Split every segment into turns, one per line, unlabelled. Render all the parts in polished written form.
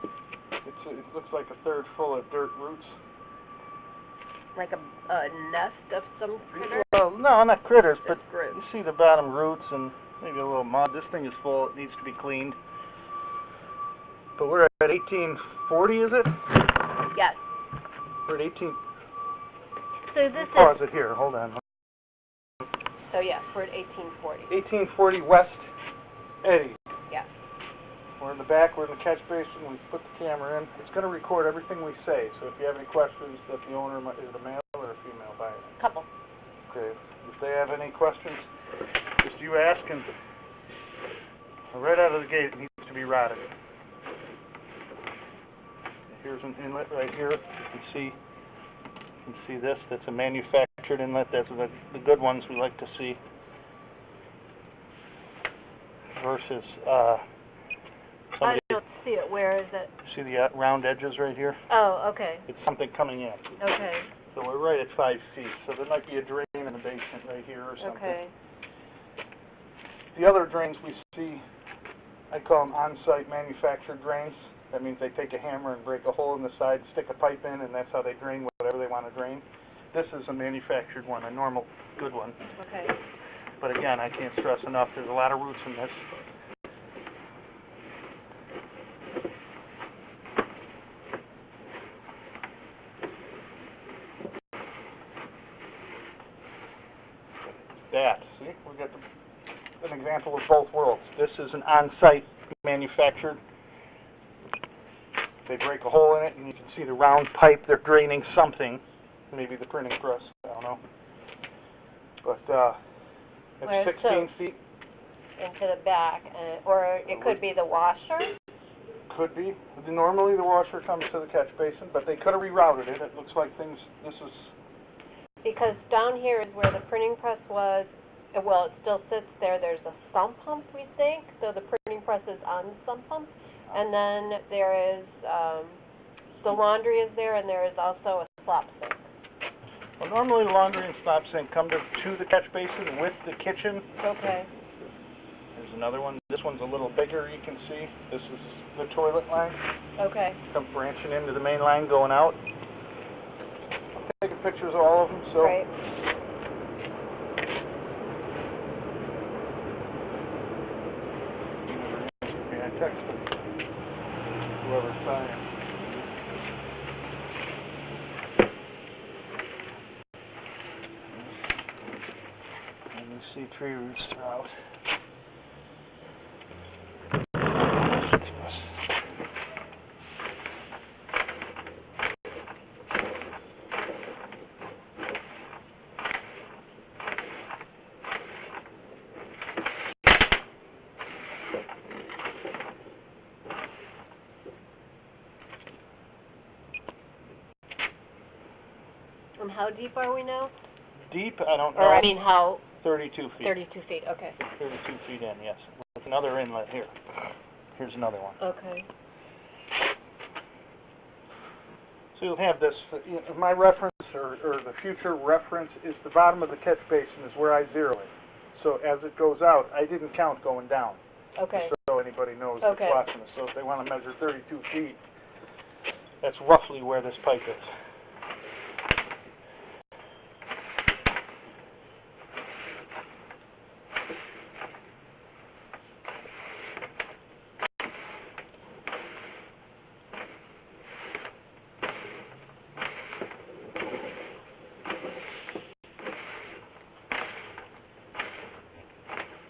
It looks like a third full of dirt roots.
Like a nest of some critter?
Well, no, not critters,
Just
but
roots.
you see the bottom roots and maybe a little mud. This thing is full. It needs to be cleaned. But we're at 1840, is it?
Yes.
We're at 18.
So this
Pause
is.
it here. Hold on.
So yes, we're at 1840.
1840 West Eddy.
Yes.
We're in the back. We're in the catch basin. We put the camera in. It's going to record everything we say. So if you have any questions, that the owner is it a male or a female buyer?
Couple.
Okay. If they have any questions, just you ask, and right out of the gate, it needs to be rotted. Here's an inlet right here. You can see this. That's a manufactured inlet. That's the good ones we like to see. Versus
I don't see it. Where is it?
See the round edges right here?
Oh, okay.
It's something coming in.
Okay.
So we're right at 5 feet. So there might be a drain in the basement right here or something.
Okay.
The other drains we see, I call them on-site manufactured drains. That means they take a hammer and break a hole in the side, stick a pipe in, and that's how they drain whatever they want to drain. This is a manufactured one, a normal, good one.
Okay.
But again, I can't stress enough, there's a lot of roots in this. That, see, we got an example of both worlds. This is an on-site manufactured. They break a hole in it, and you can see the round pipe. They're draining something, maybe the printing press. I don't know. But it's 16 feet.
Into the back, or it could be the washer.
Could be. Normally the washer comes to the catch basin, but they could have rerouted it. It looks like things. This is.
Because down here is where the printing press was. Well, it still sits there. There's a sump pump, we think, though the printing press is on the sump pump. And then there is, the laundry is there, and there is also a slop sink.
Well, normally the laundry and slop sink come to the catch basin with the kitchen.
Okay.
There's another one. This one's a little bigger, you can see. This is the toilet line.
Okay.
Come branching into the main line going out. I'm taking pictures of all of them, so.
Right.
Yeah, I texted whoever's buying. And you see tree roots throughout.
And how deep are we now?
Deep, I don't know.
Or I mean how?
32 feet.
32 feet, okay.
32 feet in, yes. With another inlet here. Here's another one.
Okay.
So you'll have this, my reference, or the future reference, is the bottom of the catch basin is where I zero it. So as it goes out, I didn't count going down.
Okay.
Just so anybody knows
Okay.
that's watching this. So if they want to measure 32 feet, that's roughly where this pipe is.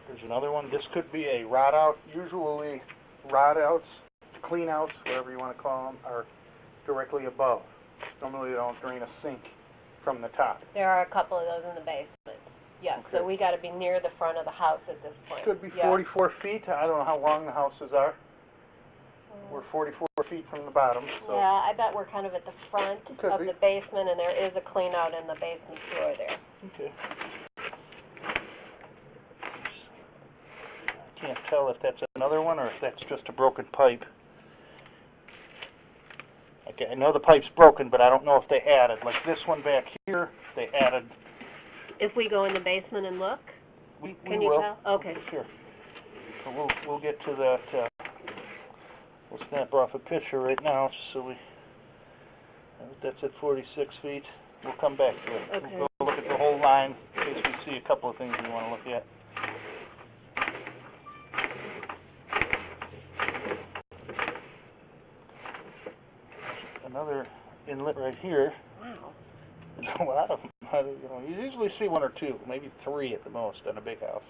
There's another one. This could be a rot out. Usually rot outs, clean outs, whatever you want to call them, are directly above. Normally they don't drain a sink from the top.
There are a couple of those in the basement. Yes,
Okay.
so we got to be near the front of the house at this point.
Could be
Yes.
44 feet. I don't know how long the houses are. We're 44 feet from the bottom. So.
Yeah, I bet we're kind of at the front
Could
of
be.
the basement, and there is a clean out in the basement floor there.
Okay. I can't tell if that's another one or if that's just a broken pipe. Okay, I know the pipe's broken, but I don't know if they added. Like this one back here, they added.
If we go in the basement and look,
We
can you
will.
tell? Okay.
Sure. So we'll get to that. We'll snap off a picture right now, just so we. That's at 46 feet. We'll come back to it.
Okay.
We'll go look at the whole line in case we see a couple of things we want to look at. Another inlet right here.
Wow.
There's a lot of them. You usually see one or two, maybe three at the most in a big house.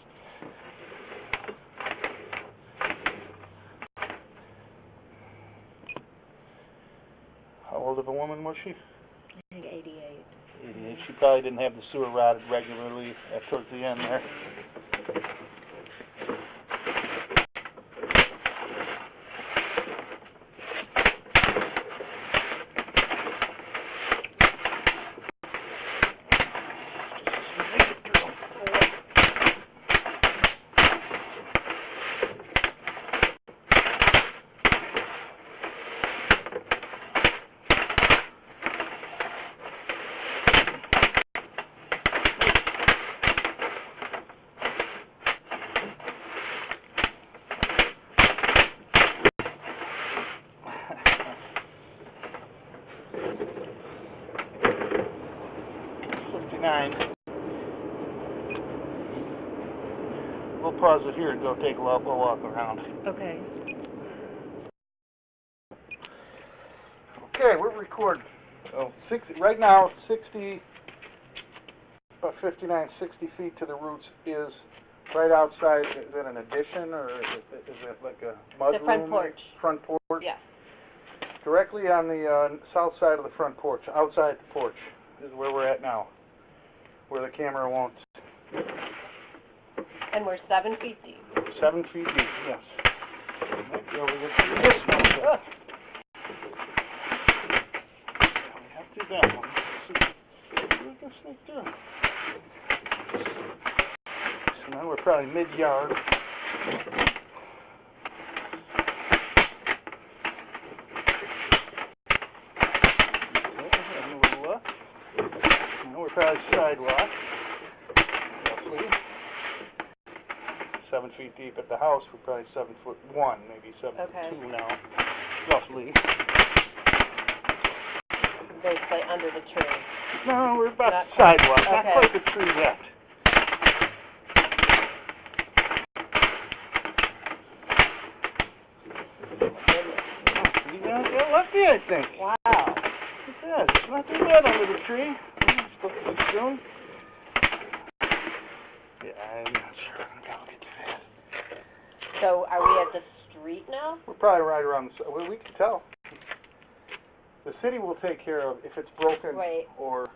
How old of a woman was she?
I think 88.
88. She probably didn't have the sewer rotted regularly towards the end there. We'll pause it here and go take a walk around.
Okay.
Okay, we're recording. Oh, right now, 60, about 59, 60 feet to the roots is right outside. Is that an addition or is it like a mud room?
The front porch.
Front porch?
Yes.
Directly on the south side of the front porch, outside the porch, is where we're at now, where the camera won't.
And we're 7 feet deep.
7 feet deep, yes. Might be able to get through this one. We have to do that one. Let's see if we can sneak through. So now we're probably mid-yard. Now we're probably sidewalk, roughly. 7 feet deep at the house. We're probably 7'1", maybe 7'2" now, roughly.
Basically under the tree.
No, we're about
Not
the sidewalk.
quite.
Not
Okay.
quite the tree yet. You got lucky, I think.
Wow.
Look at that. It's not too bad under the tree. It's supposed to be soon. Yeah, I'm not sure. I'll get to that.
So are we at the street now?
We're probably right around the. Well, we can tell. The city will take care of if it's broken
Right.
or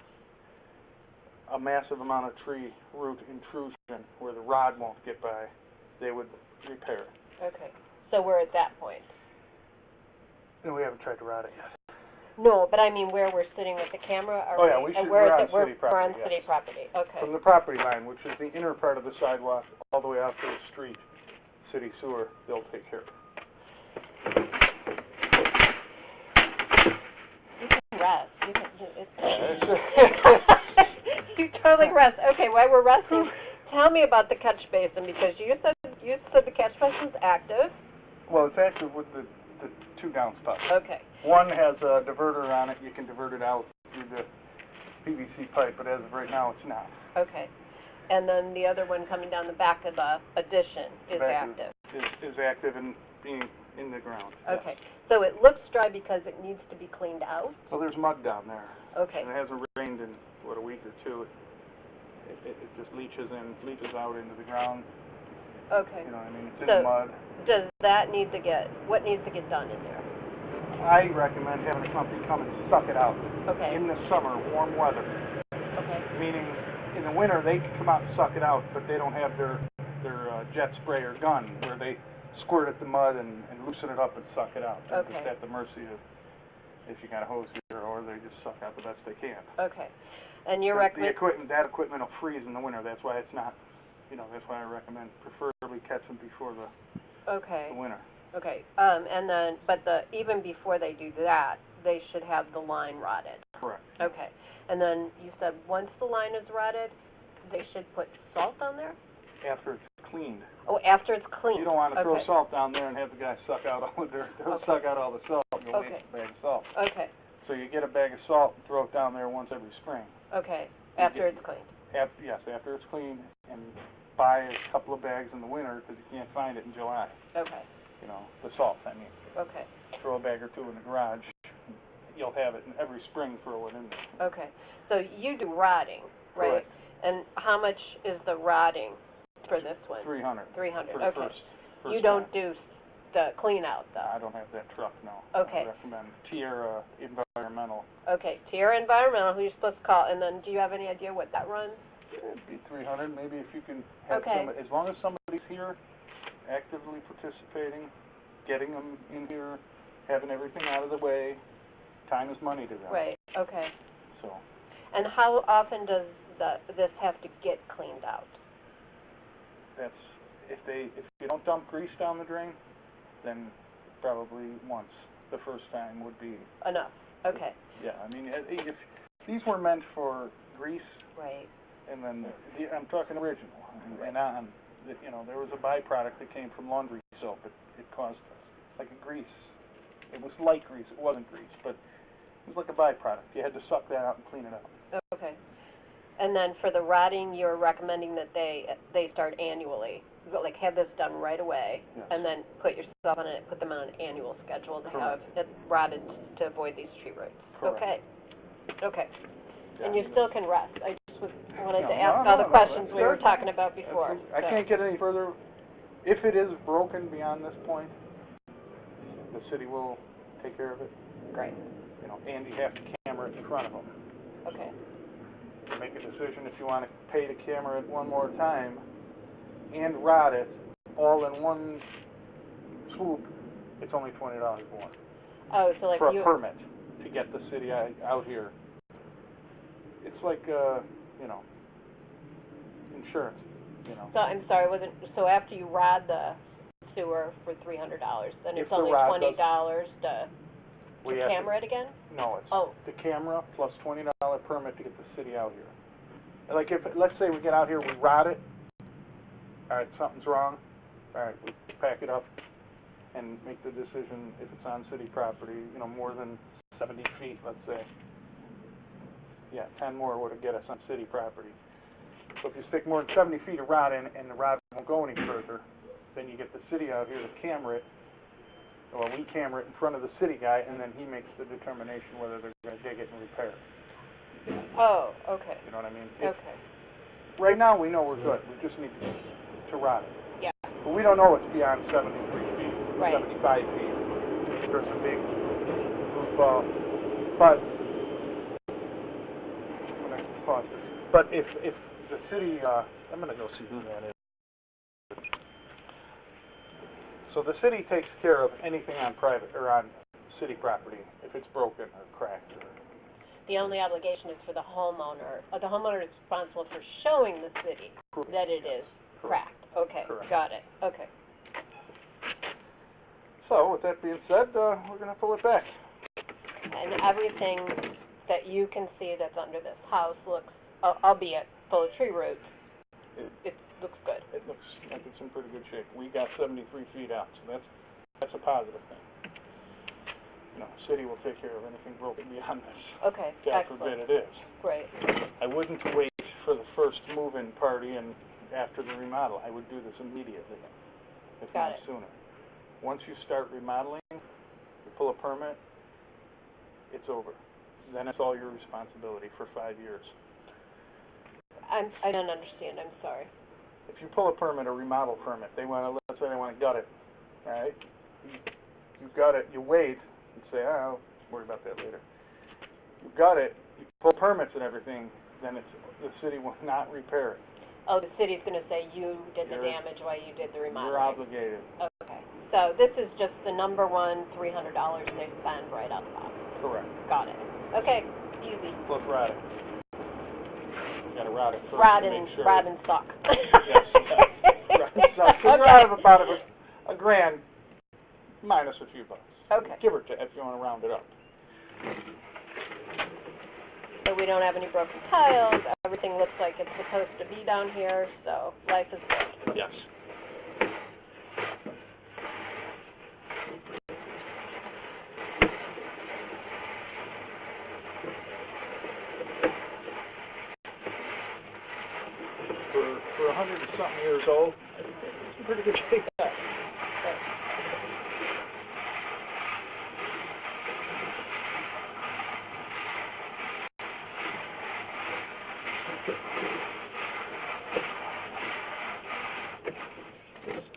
a massive amount of tree root intrusion where the rod won't get by. They would repair it.
Okay. So we're at that point.
And we haven't tried to rot it yet.
No, but I mean where we're sitting with the camera. Are
Oh, yeah, we should-
we're
we're
at
on
the,
city
we're on
property,
city
yes.
property. Okay.
From the property line, which is the inner part of the sidewalk, all the way out to the street, city sewer, they'll take care of it.
You can rest. You can.
It's-
You totally rest. Okay, while we're resting, tell me about the catch basin because you said the catch basin's active.
Well, it's active with the two downspouts.
Okay.
One has a diverter on it. You can divert it out through the PVC pipe, but as of right now, it's not.
Okay. And then the other one coming down the back of the addition is active.
Is active and being in the ground.
Okay.
Yes.
So it looks dry because it needs to be cleaned out.
So there's mud down there.
Okay.
And it hasn't rained in, what, a week or two. It just leaches out into the ground.
Okay.
You know what I mean? It's in
So-
the mud.
Does that need to get, what needs to get done in there?
I recommend having a company come and suck it out.
Okay.
In the summer, warm weather.
Okay.
Meaning, in the winter, they can come out and suck it out, but they don't have their jet sprayer gun where they squirt at the mud and loosen it up and suck it out. They're just
Okay.
at the mercy of if you got a hose here, or they just suck out the best they can.
Okay. And your
But that equipment will freeze in the winter. That's why it's not, that's why I recommend preferably catch them before the winter.
Okay. And then, but even before they do that, they should have the line rotted.
Correct.
Okay. And then you said once the line is rotted, they should put salt on there?
after it's cleaned.
Oh, after it's cleaned.
You don't want to throw
Okay.
salt down there and have the guy suck out all the dirt. They'll
Okay.
suck out all the salt. You'll
Okay.
waste a bag of salt.
Okay.
So you get a bag of salt and throw it down there once every spring.
Okay. After it's cleaned.
Yes, after it's cleaned, and buy a couple of bags in the winter because you can't find it in July.
Okay.
You know, the salt, I mean.
Okay.
Throw a bag or two in the garage. You'll have it, and every spring throw it in there.
Okay. So you do rotting, right?
Correct.
And how much is the rotting for this one?
300.
300.
For the
Okay.
first
You don't
time.
do the clean out though.
I don't have that truck, no.
Okay.
I recommend Tierra Environmental.
Okay. Tierra Environmental, who you're supposed to call, and then do you have any idea what that runs?
It'd be 300, maybe if you can have
Okay.
somebody, as long as somebody's here, actively participating, getting them in here, having everything out of the way. Time is money to them.
Right. Okay.
So
And how often does this have to get cleaned out?
that's if you don't dump grease down the drain, then probably once. The first time would be
Enough. Okay.
yeah. I mean, if these were meant for grease,
Right.
and then I'm talking original, and on, you know, there was a byproduct that came from laundry soap. It caused like a grease. It was light grease. It wasn't grease, but it was like a byproduct. You had to suck that out and clean it out.
Okay. And then for the rotting, you're recommending that they start annually, like have this done right away,
Yes.
and then put them on an annual schedule to have
Correct.
it rotted to avoid these tree roots.
Correct.
Okay. Okay.
Yeah,
And you
I mean,
still can rest. I just wanted
No,
to ask
no,
all the
no,
questions
that's
we were
good.
talking about before.
I
so.
can't get any further. If it is broken beyond this point, the city will take care of it.
Great.
You know, and you have to camera it in front of them.
Okay.
You make a decision if you want to pay to camera it one more time and rot it all in one swoop. It's only $20 more
Oh, so like
for
you.
a permit to get the city out here. It's like you know, insurance. You know.
So I'm sorry, wasn't so after you rod the sewer for $300, then
If
it's
the
only
rod
$20 to
We have
camera it again?
No, it's
Oh.
the camera plus $20 permit to get the city out here. Like if, let's say we get out here, we rot it. All right, something's wrong. All right, we pack it up and make the decision if it's on city property, you know, more than 70 feet, let's say. Yeah, 10 more would get us on city property. So if you stick more than 70 feet of rod in and the rod won't go any further, then you get the city out here to camera it. Well, we camera it in front of the city guy, and then he makes the determination whether they're going to dig it and repair it.
Oh, okay.
You know what I mean?
Okay.
Right now, we know we're good. We just need to rot it.
Yeah.
But we don't know it's beyond 73 feet,
Right.
75 feet. If there's a big group, but I'm going to pause this. But if the city, I'm going to go see who that is. So the city takes care of anything on private or on city property if it's broken or cracked.
The only obligation is for the homeowner. The homeowner is responsible for showing the city that it is
Correct.
cracked. Okay,
Correct.
got it. Okay.
So with that being said, we're going to pull it back.
And everything that you can see that's under this house looks, albeit full of tree roots, it looks good.
It looks like it's in pretty good shape. We got 73 feet out, so that's a positive thing. You know, city will take care of anything broken beyond this.
Okay,
God
excellent.
forbid it is.
Great.
I wouldn't wait for the first move-in party and after the remodel. I would do this immediately, if
Got
not
it.
sooner. Once you start remodeling, you pull a permit, it's over. Then it's all your responsibility for 5 years.
I don't understand. I'm sorry.
If you pull a permit, a remodel permit, let's say they want to gut it, all right? You gut it, you wait, and say, I'll worry about that later. You gut it, you pull permits and everything, then the city will not repair it.
Oh, the city's going to say you did the
You're-
damage while you did the remodeling.
You're obligated.
Okay. So this is just the number one $300 they spend right out the box.
Correct.
Got it. Okay. Easy.
Plus rot it. You gotta rot it first
Rod
to
and
make sure.
rod and suck.
Yes. Yeah. Rot and suck. So you're out of about a grand minus a few bucks.
Okay.
Give or take if you want to round it up.
So we don't have any broken tiles. everything looks like it's supposed to be down here, so life is good.
Yes. For 100 and something years old, it's in pretty good shape. This,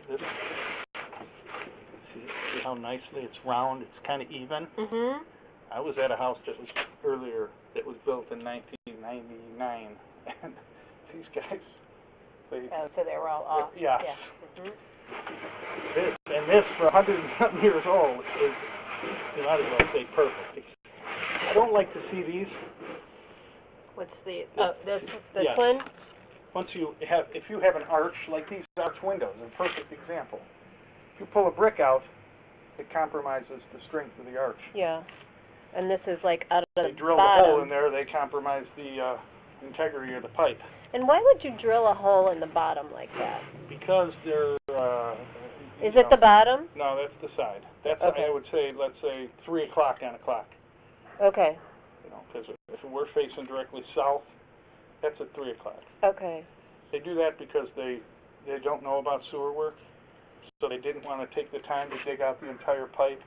see how nicely it's round, it's kind of even.
Mm-hmm.
I was at a house that was built in 1999, and these guys,
Oh, so they were all off.
yes.
Yeah. Mm-hmm.
This for 100 and something years old is, you might as well say perfect. I don't like to see these.
What's the, this
Yes.
one?
If you have an arch, like these arch windows, a perfect example. If you pull a brick out, it compromises the strength of the arch.
Yeah. And this is like out of the
They drill
bottom.
the hole in there, they compromise the integrity of the pipe.
And why would you drill a hole in the bottom like that?
Because they're...
Is it the bottom?
No, that's the side. That's,
Okay.
I would say, let's say, 3 o'clock on a clock.
Okay.
You know, because if we're facing directly south, that's at 3 o'clock.
Okay.
They do that because they don't know about sewer work, so they didn't want to take the time to dig out the entire pipe,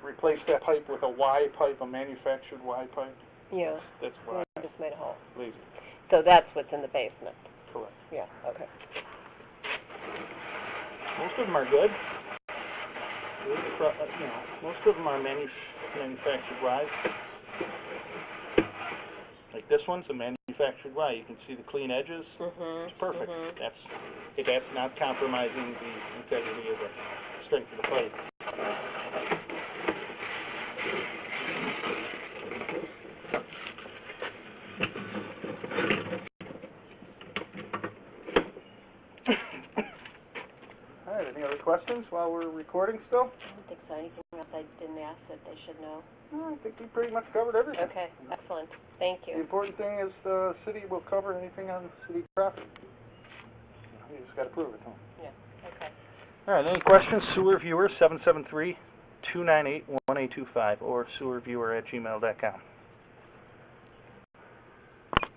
replace that pipe with a Y pipe, a manufactured Y pipe.
Yeah.
That's why.
They just made a hole.
Lazy.
So that's what's in the basement.
Correct.
Yeah. Okay.
Most of them are good. You know, most of them are manufactured Ys. Like this one's a manufactured Y. You can see the clean edges.
Mm-hmm.
It's perfect.
Mm-hmm.
That's not compromising the integrity of the strength of the pipe. All right, any other questions while we're recording still?
I don't think so. Anything else I didn't ask that they should know?
No, I think we pretty much covered everything.
Okay. Excellent. Thank
The
you.
important thing is the city will cover anything on city property. You just got to prove it to them.
Yeah. Okay.
All right, any questions? Sewer Viewer 773-298-1825 or sewerviewer@gmail.com.